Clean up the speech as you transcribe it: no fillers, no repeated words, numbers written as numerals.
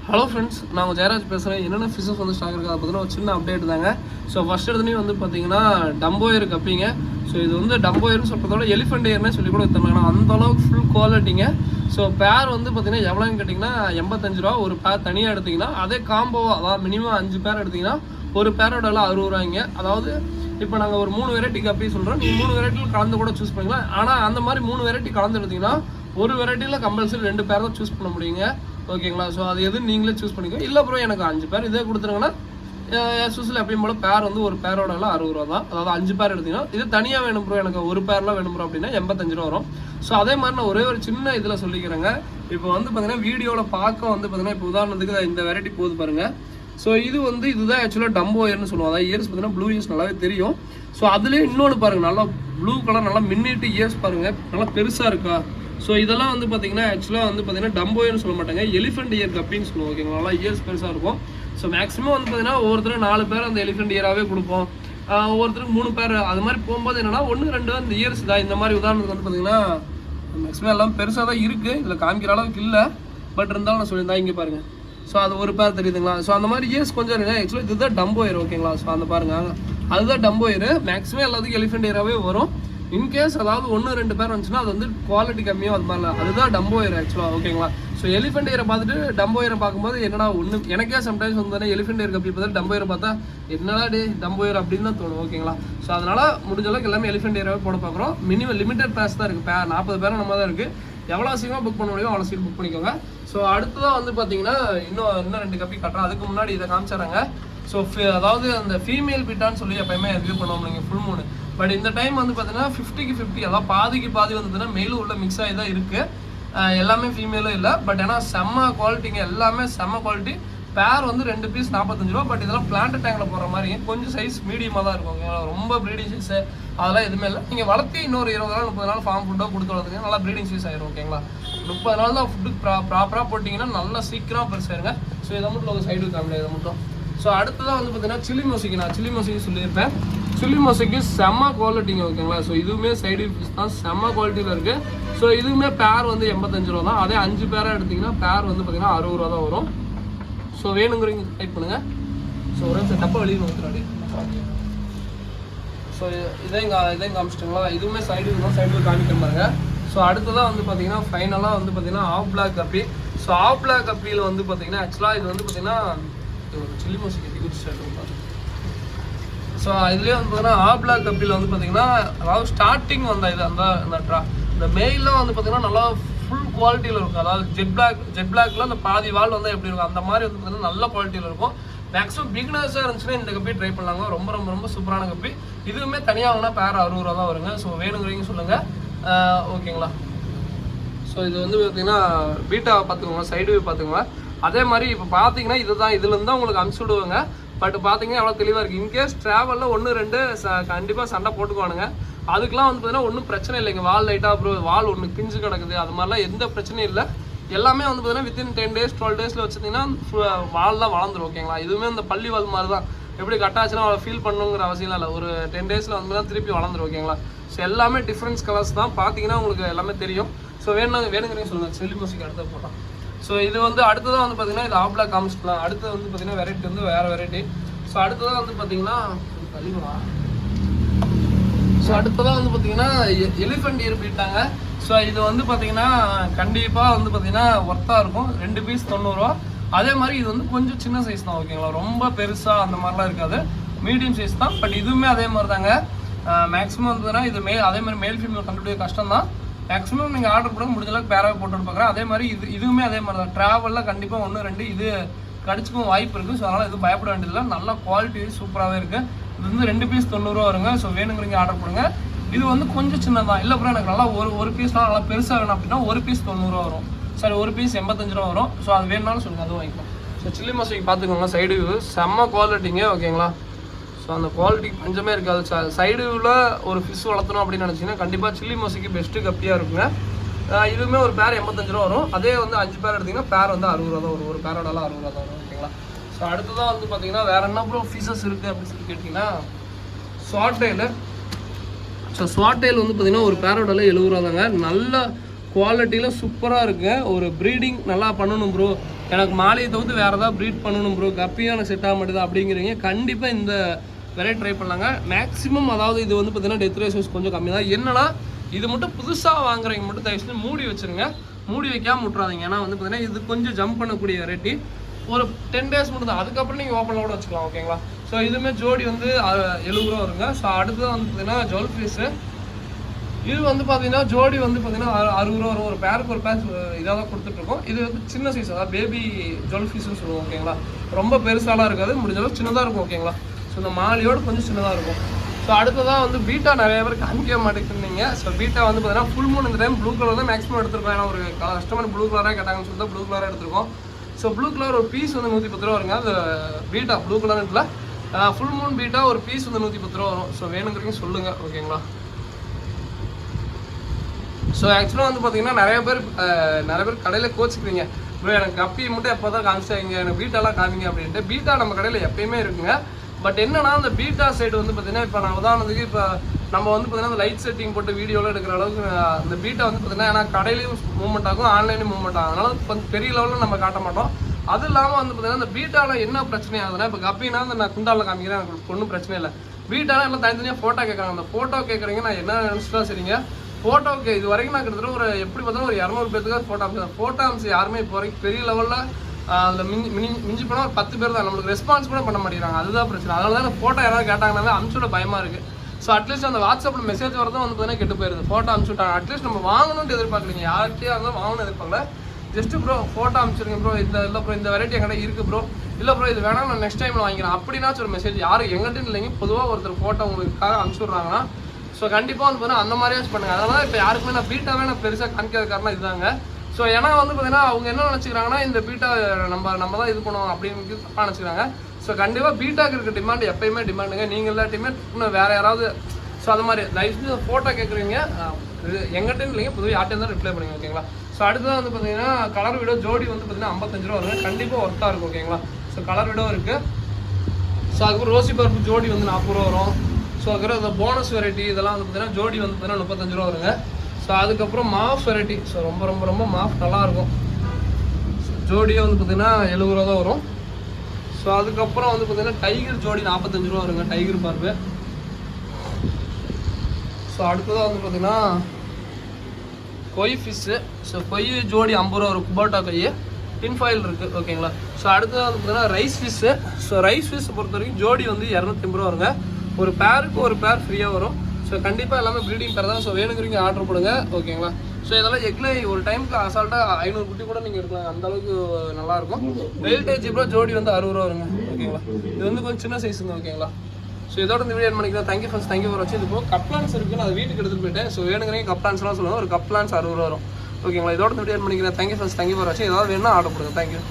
Hello friends, நான் உங்கள் ஜெயராஜ் பேசுகிறேன். என்னென்ன ஃபிஷஸ் வந்து ஸ்டாக் இருக்குது அதை பார்த்தீங்கன்னா ஒரு சின்ன அப்டேட் தாங்க. ஸோ ஃபஸ்ட் எடுத்துலேயும் வந்து பார்த்தீங்கன்னா டம்போயர் கப்பிங்க. ஸோ இது வந்து டம்போயர்னு சொல்கிறதோட எலிஃபெண்ட் ஏர்னே சொல்லி கூட விற்றுனாங்க. அந்தளவுக்கு ஃபுல் குவாலிட்டிங்க. ஸோ பேர் வந்து பார்த்தீங்கன்னா எவ்வளோன்னு கேட்டிங்கன்னா 85 ரூபா. ஒரு பேர் தனியாக எடுத்திங்கன்னா அதே காம்போவாக அதாவது மினிமம் 5 பேர் எடுத்திங்கன்னா ஒரு பேரோட எல்லாம் 60 ரூபாய்ங்க. அதாவது இப்போ நாங்கள் ஒரு 3 வெரைட்டி கப்பி சொல்கிறோம். நீங்கள் 3 வெரைட்டியில் கலந்து கூட சூஸ் பண்ணிக்கலாம். ஆனால் அந்த மாதிரி 3 வெரைட்டி கலந்து எடுத்திங்கன்னா ஒரு வெரைட்டியில் கம்பல்சரி 2 பேர் தான் சூஸ் பண்ண முடியுங்க. ஓகேங்களா? ஸோ அது எது நீங்களே சூஸ் பண்ணிக்கோ. இல்லை ப்ரோ எனக்கு 5 பேர் இதே கொடுத்துருங்கன்னா சூஸில் எப்பயும் போல் பேர் வந்து ஒரு பேரோட எல்லாம் 60 ரூபா தான். அதாவது 5 பேர் எடுத்திங்கன்னா இது தனியாக வேணும் ப்ரோ எனக்கு ஒரு பேர்லாம் வேணும் ப்ரோ அப்படின்னா 85 ரூபா வரும். ஸோ அதே மாதிரி நான் ஒரே ஒரு சின்ன இதில் சொல்லிக்கிறேங்க. இப்போ வந்து பார்த்தீங்கன்னா வீடியோவில் பார்க்க வந்து பார்த்தீங்கன்னா இப்போ உதாரணத்துக்கு இந்த வெரைட்டி போது பாருங்கள். ஸோ இது வந்து இதுதான் ஆக்சுவலாக டம்போயர்னு சொல்லுவோம். அதாவது இயர்ஸ் பார்த்தீங்கன்னா ப்ளூ இயர்ஸ் நல்லாவே தெரியும். ஸோ அதுலேயே இன்னொன்று பாருங்கள், நல்லா ப்ளூ கலர் நல்லா மின்னிட்டு இயர்ஸ் பாருங்கள் நல்லா பெருசாக இருக்கா. ஸோ இதெல்லாம் வந்து பார்த்தீங்கன்னா ஆக்சுவலாக வந்து பார்த்தீங்கன்னா டம்போயர்னு சொல்ல மாட்டாங்க, எலிஃபெண்ட் இயர் கப்பின்னு சொல்லுவோம். ஓகேங்களா? நல்லா இயர்ஸ் பெருசாக இருக்கும். ஸோ மேக்ஸிமம் வந்து பார்த்தீங்கன்னா ஒவ்வொருத்தரும் 4 பேர் அந்த எலிஃபெண்ட் இயராகவே கொடுப்போம். ஒவ்வொருத்தருக்கு 3 பேர் அது மாதிரி போகும்போது என்னன்னா 1 2 அந்த இயர்ஸ் தான். இந்த மாதிரி உதாரணத்துக்கு வந்து பார்த்தீங்கன்னா மேக்ஸிமம் எல்லாம் பெருசாக தான் இருக்குது, இதில் காமிக்கிற அளவுக்கு இல்லை. பட் இருந்தாலும் நான் சொல்லியிருந்தேன் இங்கே பாருங்கள். ஸோ அது ஒரு பேர் தெரியுதுங்களா? ஸோ அந்த மாதிரி இயர்ஸ் கொஞ்சம் இல்லை. ஆக்சுவலாக இதுதான் டம்போயர். ஓகேங்களா? ஸோ அந்த பாருங்கள் அதுதான் டம்போயர். மேக்ஸிமம் எல்லாத்துக்கும் எலிஃபெண்ட் இயராகவே வரும். இன்கேஸ் அதாவது 1 2 பேர் வந்துச்சுன்னா அது வந்து குவாலிட்டி கம்மியாக அது மாதிரிலாம் அதுதான் டம்போயர் ஆக்சுவலாக. ஓகேங்களா? ஸோ எலிஃபெண்ட் இயரை பார்த்துட்டு டம்போயரை பார்க்கும்போது என்னடா ஒன்று எனக்கே சம்டைம்ஸ் வந்து எலிஃபெண்ட் இயர் கப்பி பார்த்து டம்போயரை பார்த்தா என்னடா டே டம்போயர் அப்படின்னு தான் தோணும். ஓகேங்களா? ஸோ அதனால் முடிஞ்ச அளவுக்கு எல்லாமே எலிஃபெண்ட் இயராகவே போட பார்க்குறோம். மினிமம் லிமிடெட் பேஸ் தான் இருக்குது. 40 பேரும் நம்ம தான் இருக்குது. எவ்வளோ சீக்கிரமாக புக் பண்ண முடியும் அவ்வளோ சீக்கிரம் புக் பண்ணிக்கோங்க. ஸோ அடுத்ததான் வந்து பார்த்தீங்கன்னா இன்னும் 2 கப்பி கட்டுறோம். அதுக்கு முன்னாடி இதை காமிச்சாராங்க. ஸோ அதாவது அந்த ஃபீமேல் பிட்டான்னு சொல்லி எப்பயுமே ரிவ்யூ பண்ணுவோம் நீங்கள் ஃபுல் மூணு. பட் இந்த டைம் வந்து பார்த்தீங்கன்னா 50க்கு 50, அதாவது பாதிக்கு பாதி வந்து மெயிலும் உள்ள மிக்ஸ் ஆகி தான் இருக்குது. எல்லாமே ஃபீமேலும் இல்லை. பட் ஏன்னா செம்ம குவாலிட்டிங்க, எல்லாமே செம்ம குவாலிட்டி. பேர் வந்து 2 பீஸ் 45 ரூபா. பட் இதெல்லாம் பிளான்ட் டேங்கில் போகிற மாதிரி கொஞ்சம் சைஸ் மீடியமாக தான் இருக்கும். ரொம்ப ப்ரீடிங் சைஸு அதெல்லாம் எதுவுமே இல்லை. நீங்கள் வளர்த்தி இன்னொரு 20 நாள் 30 நாள் ஃபார்ம் ஃபுட்டாக கொடுத்து வளர்த்துங்க, நல்லா ப்ரீடிங் சைஸ் ஆயிரும். ஓகேங்களா? 30 நாள் தான் ஃபுட்டு ப்ராப்பராக போட்டிங்கன்னா நல்லா சீக்கிரம் பெருசாயிருங்க. ஸோ இதை மட்டும் ஒரு சைடு காமில இதை மட்டும். ஸோ அடுத்ததான் வந்து பார்த்தீங்கன்னா சில்லி மொசிக்கு. நான் சில்லி மொசிக்கு சொல்லியிருப்பேன். சில்லி மொசிக்கு செம்ம குவாலிட்டிங்க. ஓகேங்களா? ஸோ இதுவுமே சைடு பீஸ் தான் செம்ம குவாலிட்டியில் இருக்குது. ஸோ இதுவுமே பேர் வந்து 85 ரூபா தான். அதே 5 பேராக எடுத்திங்கன்னா பேர் வந்து பார்த்தீங்கன்னா 60 ரூபா தான் வரும். ஸோ வேணுங்கிறீங்க டைப் பண்ணுங்கள். ஸோ ஒரு நிமிஷம் டப்பா வெளியே வந்துடுறாடி. ஸோ இதையும் காமிச்சிட்டுங்களா? இதுவுமே சைடு தான், சைடு காமிக்கிற பாருங்க. ஸோ அடுத்ததான் வந்து பார்த்தீங்கன்னா ஃபைனலாக வந்து பார்த்தீங்கன்னா ஆஃப் பிளாக் கப்பி. ஸோ ஆஃப் பிளாக் கப்பியில் வந்து பார்த்தீங்கன்னா ஆக்சுவலாக இது வந்து பார்த்தீங்கன்னா சில்லி மோசிக்கு ஸோ இதுலேயே வந்து பார்த்தீங்கன்னா ஆஃப் பிளாக் கப்பியில் வந்து பார்த்தீங்கன்னா அதாவது ஸ்டார்டிங் வந்த இது இந்த மெயிலாம் வந்து பார்த்தீங்கன்னா நல்லா ஃபுல் குவாலிட்டியில் இருக்கும். அதாவது ஜெட் பிளாக்ல அந்த பாதி வால் வந்து எப்படி இருக்கும் அந்த மாதிரி வந்து பார்த்தீங்கன்னா நல்ல குவாலிட்டியில் இருக்கும். மேக்ஸிமம் பிகினர்ஸாக இருந்துச்சுன்னா இந்த கப்பி ட்ரை பண்ணலாங்க. ரொம்ப ரொம்ப ரொம்ப சூப்பரான கப்பி. இதுவுமே தனியாக வாங்கினா பேர் 60 ரூபா தான் வருங்க. ஸோ வேணுங்கிறீங்க சொல்லுங்கள். ஓகேங்களா? ஸோ இது வந்து பார்த்தீங்கன்னா பீட்டா பார்த்துக்கோங்க, சைடு பார்த்துக்கோங்க. அதே மாதிரி இப்போ பார்த்தீங்கன்னா இதுலேருந்து தான் உங்களுக்கு அனுப்பிச்சி விடுவாங்க. பட் பார்த்தீங்கன்னா எவ்வளோ தெளிவாக இருக்குது. இன்கேஸ் ட்ராவலில் 1 2 கண்டிப்பாக சண்டை போட்டுக்குவானுங்க. அதுக்கெலாம் வந்து பார்த்தீங்கன்னா ஒன்றும் பிரச்சனை இல்லைங்க. வால் லைட்டாக அப்புறம் வால் ஒன்று பிஞ்சு கிடக்குது அது மாதிரிலாம் எந்த பிரச்சனையும் இல்லை. எல்லாமே வந்து பார்த்தீங்கன்னா வித்தின் 10 days 12 days வச்சுருந்தீங்கன்னா வால்லாம் வளர்ந்துடும். ஓகேங்களா? இதுவுமே இந்த பள்ளி வால் மாதிரி தான். எப்படி கட்டாச்சுன்னா அவளை ஃபீல் பண்ணுங்கிற அவசியம் இல்லை. ஒரு 10 days வந்து தான் திருப்பி வளர்ந்துடும். ஓகேங்களா? ஸோ எல்லாமே டிஃப்ரென்ஸ் கலர்ஸ் தான். பார்த்தீங்கன்னா உங்களுக்கு எல்லாமே தெரியும். ஸோ வேணுங்கிறீங்க சொல்லுங்கள். செல்லி மோசிக்கு அடுத்த போட்டோம். ஸோ இது வந்து அடுத்ததான் வந்து பார்த்தீங்கன்னா இது ஆஃப் பிளாக் காமிச்சிக்கலாம். அடுத்தது வந்து பார்த்தீங்கன்னா வெரைட்டி வந்து வேறு வெரைட்டி. ஸோ அடுத்ததான் வந்து பார்த்தீங்கன்னா எலிஃபெண்ட் இயர் போயிட்டாங்க. ஸோ இது வந்து பார்த்தீங்கன்னா கண்டிப்பாக வந்து பார்த்தீங்கன்னா ஒர்த்தாக இருக்கும். 2 பீஸ் 90 ரூபா. அதே மாதிரி இது வந்து கொஞ்சம் சின்ன சைஸ் தான். ஓகேங்களா? ரொம்ப பெருசாக அந்த மாதிரிலாம் இருக்காது, மீடியம் சைஸ் தான். பட் இதுவுமே அதே மாதிரி தாங்க. மேக்ஸிமம் வந்துன்னா இது அதே மாதிரி மேல் ஃபீமேல் கண்டுபிடிக்க கஷ்டம் தான். மேக்ஸிமம் நீங்கள் ஆர்டர் போட முடிஞ்ச அளவுக்கு பேராக போட்டு பார்க்குறேன். அதே மாதிரி இதுவுமே அதே மாதிரி தான். ட்ராவலில் கண்டிப்பாக 1 2 இது கடிச்சிக்கும் வாய்ப்பு இருக்குது. ஸோ அதனால் எதுவும் பயப்பட வேண்டியதில்லை. நல்ல குவாலிட்டி சூப்பராகவே இருக்குது. இது வந்து 2 பீஸ் 90 ரூபா வருங்க. ஸோ வேணுங்கிறீங்க ஆர்டர் போடுங்க. இது வந்து கொஞ்சம் சின்னதான். இல்லை அப்புறம் எனக்கு நல்லா ஒரு பீஸ்லாம் நல்லா பெருசாக வேணும் அப்படின்னா 1 பீஸ் 90 ரூபா வரும். சரி 1 பீஸ் 85 ரூபா வரும். ஸோ அது வேணும்னாலும் சொல்லுங்கள், அதுவும் வாங்கிக்கலாம். ஸோ சில்லி மோசிக்கு பார்த்துக்கோங்க. சைடு வியூ செம்ம குவாலிட்டிங்க. ஓகேங்களா? ஸோ அந்த குவாலிட்டி பஞ்சமே இருக்காது. சைடு வியூவில் ஒரு ஃபிஷ் வளர்த்தணும் அப்படின்னு நினச்சிங்கன்னா கண்டிப்பாக சில்லி மோசிக்கு பெஸ்ட்டு கப்பியாக இருக்குங்க. இதுவுமே ஒரு பேர் 85 ரூபா வரும். அதே வந்து 5 பேர் எடுத்திங்கன்னா பேர் வந்து 60 ரூபா தான் வரும். ஒரு பேரோடலாம் 60 ரூபா தான் வரும். ஓகேங்களா? ஸோ அடுத்ததான் வந்து பார்த்தீங்கன்னா வேறு என்ன ப்ரோ ஃபிஷஸ் இருக்குது அப்படின்னு சொல்லி கேட்டிங்கன்னா ஸ்வாட் டெயில். ஸோ ஸ்வாட் டெயில் வந்து பார்த்தீங்கன்னா ஒரு பேரோடலாம் 70 ரூபா தாங்க. நல்ல குவாலிட்டியில் சூப்பராக இருக்குது. ஒரு ப்ரீடிங் நல்லா பண்ணணும் ப்ரோ, எனக்கு மாலையை தவிர்த்து வேறு ஏதாவது ப்ரீட் பண்ணணும் ப்ரோ, கப்பியும் எனக்கு செட் ஆக மாட்டேது அப்படிங்கிறீங்க, கண்டிப்பாக இந்த வெரைட்டி ட்ரை பண்ணலாங்க. மேக்ஸிமம் அதாவது இது வந்து பார்த்தீங்கன்னா டெத் ரேஷியோஸ் கொஞ்சம் கம்மி தான். என்னன்னா இது மட்டும் புதுசாக வாங்குறவங்க மட்டும் தயவு செஞ்சு மூடி வச்சுருங்க, மூடி வைக்காமல் விட்றாதீங்க. ஏன்னா வந்து பார்த்தீங்கன்னா இது கொஞ்சம் ஜம்ப் பண்ணக்கூடிய வெரைட்டி. ஒரு 10 days மட்டும் தான், அதுக்கப்புறம் நீங்கள் ஓப்பனில் கூட வச்சுக்கலாம். ஓகேங்களா? ஸோ இதுவுமே ஜோடி வந்து 70 ரூபா வருங்க. ஸோ அடுத்தது வந்து பார்த்தீங்கன்னா ஜுவல் ஃபீஸு. இது வந்து பார்த்தீங்கன்னா ஜோடி வந்து பார்த்தீங்கன்னா 60 ரூபா வரும். ஒரு பேருக்கு ஒரு பேர் இதாக தான் கொடுத்துட்ருக்கோம். இது வந்து சின்ன சைஸ், அதாவது பேபி ஜுவல் ஃபீஸ்ன்னு சொல்லுவோம். ஓகேங்களா? ரொம்ப பெருசாலாம் இருக்காது, முடிஞ்சளவு சின்னதாக இருக்கும். ஓகேங்களா? ஸோ இந்த மாலையோடு கொஞ்சம் சின்னதாக இருக்கும். ஸோ அடுத்ததாக வந்து பீட்டா நிறைய பேர் காமிக்க மாட்டேங்குறீங்க. ஸோ பீட்டா வந்து பார்த்தீங்கன்னா ஃபுல் மூன் இந்த டைம் ப்ளூ கலர் தான் மேக்ஸிமம் எடுத்துருக்கோம். ஏன்னா ஒரு கஸ்டமர் ப்ளூ கலராக கேட்டாங்கன்னு சொல்லிட்டு ப்ளூ கலராக எடுத்துருக்கோம். ஸோ ப்ளூ கலர் ஒரு பீஸ் வந்து 110 ரூபா வருங்க. அது பீட்டா ப்ளூ கலர்ல ஃபுல் மூன் பீட்டா ஒரு பீஸ் வந்து 110 ரூபா வரும். ஸோ வேணுங்கிறீங்க சொல்லுங்கள். ஓகேங்களா? ஸோ ஆக்சுவலாக வந்து பார்த்தீங்கன்னா நிறைய பேர் கடையில் கோச்சிக்கிறீங்க, ப்ரோ எனக்கு கப்பி மட்டும் எப்போ தான் காமிச்சாங்க, எனக்கு பீட்டாலாம் காமிங்க அப்படின்ட்டு. பீட்டா நம்ம கடையில் எப்பயுமே இருக்குங்க. பட் என்னன்னா அந்த பீட்டா சைடு வந்து பார்த்தீங்கன்னா இப்போ நான் உதாரணத்துக்கு இப்போ நம்ம வந்து பார்த்தீங்கன்னா அந்த லைட் செட்டிங் போட்டு வீடியோவில் எடுக்கிற அளவுக்கு அந்த பீட்டா வந்து பார்த்தீங்கன்னா ஏன்னா கடையிலையும் மூவ்மெண்ட் ஆகும், ஆன்லைன்லையும் மூவ்மெண்ட் ஆகும். அதனால கொஞ்சம் பெரிய லெவலில் நம்ம காட்ட மாட்டோம். அது இல்லாமல் வந்து பார்த்தீங்கன்னா இந்த பீட்டாவில் என்ன பிரச்சனை ஆகுதுன்னா, இப்போ கப்பினா அந்த நான் குண்டாவில் காமிக்கிறேன், எனக்கு ஒன்றும் பிரச்சனை இல்லை. பீட்டாலாம் எல்லாம் தனித்தனியாக ஃபோட்டோ கேட்குறாங்க. அந்த ஃபோட்டோ கேட்குறீங்க, நான் என்ன நினச்சிட்டா சரிங்க, ஃபோட்டோவுக்கு இது வரைக்கும் நான் கிட்டத்தட்ட ஒரு எப்படி பார்த்தாலும் ஒரு 200 பேருக்கு ஃபோட்டோ அமிச்சு. ஃபோட்டோ அமிச்சு யாருமே இப்போ வரைக்கும் பெரிய லெவலில் அதில் மிஞ்சி போனால் ஒரு 10 பேர் தான், நம்மளுக்கு ரெஸ்பான்ஸ் கூட பண்ண மாட்டேங்கிறாங்க. அதுதான் பிரச்சனை. அதனால தான் ஃபோட்டோ யாராவது கேட்டாங்கனாவே அனுப்பிச்சுட பயமாக இருக்குது. ஸோ அட்லீஸ்ட் அந்த வாட்ஸ்அப்பில் மெசேஜ் வரதும் வந்து பார்த்தீங்கன்னா கெட்டு போயிருது. ஃபோட்டோ அனுப்பிச்சுட்டாங்க, அட்லீஸ்ட் நம்ம வாங்கணும்னு எதிர்பார்க்கலீங்க, யார்கிட்டயா இருந்தாலும் வாங்கணும்னு எதிர்பார்க்கல. ஜஸ்ட் ப்ரோ ஃபோட்டோ அனுப்பிச்சிருங்க ப்ரோ, இல்லை ப்ரோ இந்த வெரைட்டி என்கிட்ட இருக்குது ப்ரோ, இல்லை ப்ரோ இது வேணாம் நான் நெக்ஸ்ட் டைமில் வாங்கிக்கிறேன் அப்படின்னாச்சும் ஒரு மெசேஜ். யாரும் எங்கிட்ட இல்லைங்க, பொதுவாக ஒருத்தர் ஃபோட்டோ உங்களுக்காக அனுப்பிச்சுட்றாங்கன்னா ஸோ கண்டிப்பாக வந்து பார்த்தீங்கன்னா அந்த மாதிரியாச்சும் பண்ணுங்கள். அதனால் இப்போ யாருக்குமே நான் பீட்டாவே நான் பெருசாக காமிக்காத காரணம் இதுதாங்க. ஸோ ஏன்னா வந்து பார்த்தீங்கன்னா அவங்க என்ன நினச்சிக்கிறாங்கன்னா இந்த பீட்டா நம்ம தான் இது பண்ணுவோம் அப்படின்னு தப்பாக நினச்சிக்கிறாங்க. ஸோ கண்டிப்பாக பீட்டாக்கு இருக்க டிமாண்ட் எப்பயுமே டிமாண்டுங்க. நீங்கள் எல்லாத்தையுமே இன்னும் வேறு யாராவது ஸோ அது மாதிரி லைஃப் ஃபோட்டோ கேட்குறீங்க, எங்கிட்ட இல்லைங்க, பொதுவாக யார்ட்டையும் தான் ரிப்ளை பண்ணுங்க. ஓகேங்களா? ஸோ அடுத்ததான் வந்து பார்த்தீங்கன்னா கலர் வீடோ ஜோடி வந்து பார்த்தீங்கன்னா 55 ரூபா வருங்க. கண்டிப்பாக ஒர்த்தாக இருக்கும். ஓகேங்களா? ஸோ கலர் வீடோ இருக்குது. ஸோ அதுக்கப்புறம் ரோசி பருப்பு ஜோடி வந்து 40 ரூபா வரும். ஸோ அதுக்கப்புறம் இந்த போனஸ் வெரைட்டி இதெல்லாம் வந்து பார்த்தீங்கன்னா ஜோடி வந்து பார்த்தீங்கன்னா 35 ரூபா வருங்க. ஸோ அதுக்கப்புறம் மாஃப் வெரைட்டி, ஸோ ரொம்ப மாஃப் நல்லாயிருக்கும். ஜோடியே வந்து பார்த்தீங்கன்னா 70 ரூபா தான் வரும். ஸோ அதுக்கப்புறம் வந்து பார்த்தீங்கன்னா டைகர் ஜோடி 45 ரூபா வருங்க, டைகர் பார்ப்பு. ஸோ அடுத்ததாக வந்து பார்த்தீங்கன்னா கொய் ஃபிஷ்ஷு. ஸோ கொய் ஜோடி 50 ரூபா வரும், குபாட்டா கொய் டின் ஃபாயில் இருக்குது. ஓகேங்களா? ஸோ அடுத்ததாக வந்து பார்த்தீங்கன்னா rice fish. So rice fish பொறுத்த வரைக்கும் ஜோடி வந்து 280 ரூபா வருங்க. ஒரு பேருக்கு ஒரு பேர் ஃப்ரீயாக வரும். ஸோ கண்டிப்பாக எல்லாமே ப்ரீடிங் பேர் தான். ஸோ வேணுங்கிறீங்க ஆர்டர் பண்ணுங்க. ஓகேங்களா? ஸோ இதெல்லாம் எக்ல ஒரு டைமுக்கு அசால்ட்டாக 500 குட்டி கூட நீங்கள் எடுக்கலாம், அந்தளவுக்கு நல்லாயிருக்கும். வெயில்டேஜ் இப்போ ஜோடி வந்து 60 ரூபா வருங்க. ஓகேங்களா? இது வந்து கொஞ்சம் சின்ன சைஸுங்க. ஓகேங்களா? ஸோ இதோட இந்த வீடியோ பண்ணிக்கிறேன். தேங்க்யூ ஃபார் வாட்சிங். இது போக கப்லான்ஸ் இருக்குது, நான் வீட்டுக்கு எடுத்துகிட்டு போயிட்டேன். ஸோ வேணுங்கிறீங்க கப்லான்ஸ்லாம் சொல்லுவாங்க, ஒரு கப்லான்ஸ் 60 ரூபா வரும். ஓகேங்களா? இதோட இந்த வீடியோ பண்ணிக்கிறேன். தேங்க்யூ ஃபார் வாட்சிங். ஏதாவது வேணும்னா ஆர்டர் பண்ணுங்க. தேங்க்யூ.